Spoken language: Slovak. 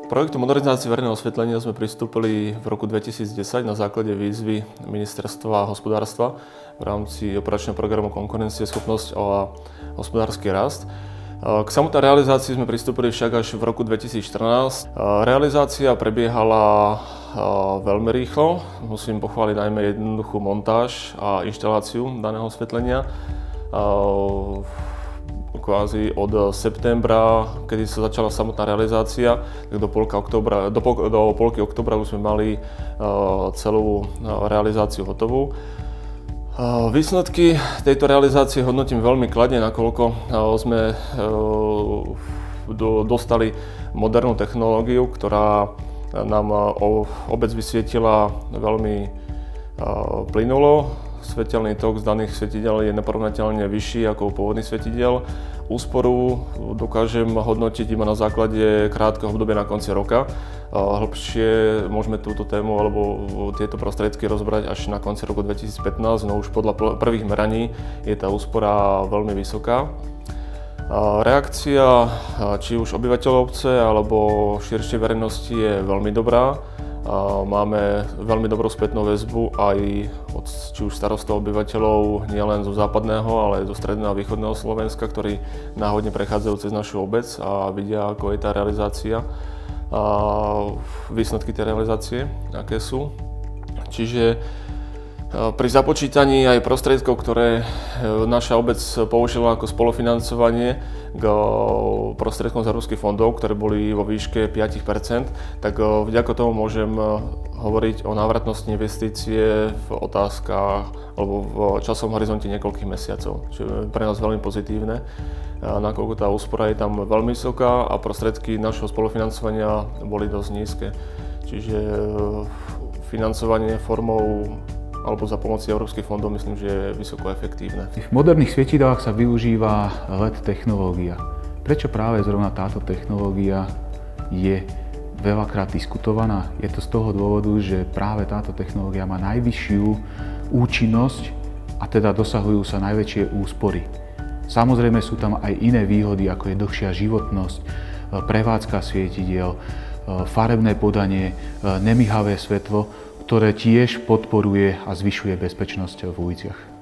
K projektu modernizácie verejného osvetlenia sme pristúpili v roku 2010 na základe výzvy Ministerstva hospodárstva v rámci operačného programu Konkurencieschopnosť a hospodársky rast. K samotnej realizácii sme pristúpili však až v roku 2014. Realizácia prebiehala veľmi rýchlo. Musím pochváliť najmä jednoduchú montáž a inštaláciu daného osvetlenia. Kvázi od septembra, kedy sa začala samotná realizácia, tak do polky októbra už sme mali celú realizáciu hotovú. Výsledky tejto realizácie hodnotím veľmi kladne, nakoľko sme dostali modernú technológiu, ktorá nám obec vysvietila veľmi plynulo. Svetelný tok z daných svetidiel je neporovnateľne vyšší ako pôvodný svetidiel. Úsporu dokážem hodnotiť iba na základe krátkeho obdobia na konci roka. Hĺbšie môžeme túto tému alebo tieto prostriedky rozbrať až na konci roku 2015, no už podľa prvých meraní je tá úspora veľmi vysoká. Reakcia či už obyvateľov obce alebo širšej verejnosti je veľmi dobrá. Máme veľmi dobrú spätnú väzbu aj od či už starostov obyvateľov nielen zo západného, ale aj zo stredného a východného Slovenska, ktorí náhodne prechádzajú cez našu obec a vidia, ako je tá realizácia a výsledky tej realizácie, aké sú. Čiže pri započítaní aj prostriedkov, ktoré naša obec použila ako spolufinancovanie k prostriedkom z európskych fondov, ktoré boli vo výške 5%, tak vďaka tomu môžem hovoriť o návratnosti investície v otázkach alebo v časovom horizonte niekoľkých mesiacov, čo je pre nás veľmi pozitívne, nakoľko tá úspora je tam veľmi vysoká a prostriedky našho spolufinancovania boli dosť nízke. Čiže financovanie formou alebo za pomoci európskych fondov myslím, že je vysoko efektívne. V moderných svietidlách sa využíva LED technológia. Prečo práve zrovna táto technológia je veľakrát diskutovaná? Je to z toho dôvodu, že práve táto technológia má najvyššiu účinnosť a teda dosahujú sa najväčšie úspory. Samozrejme sú tam aj iné výhody, ako je dlhšia životnosť, prevádzka svietidiel, farebné podanie, nemyhavé svetlo, ktoré tiež podporuje a zvyšuje bezpečnosť v uliciach.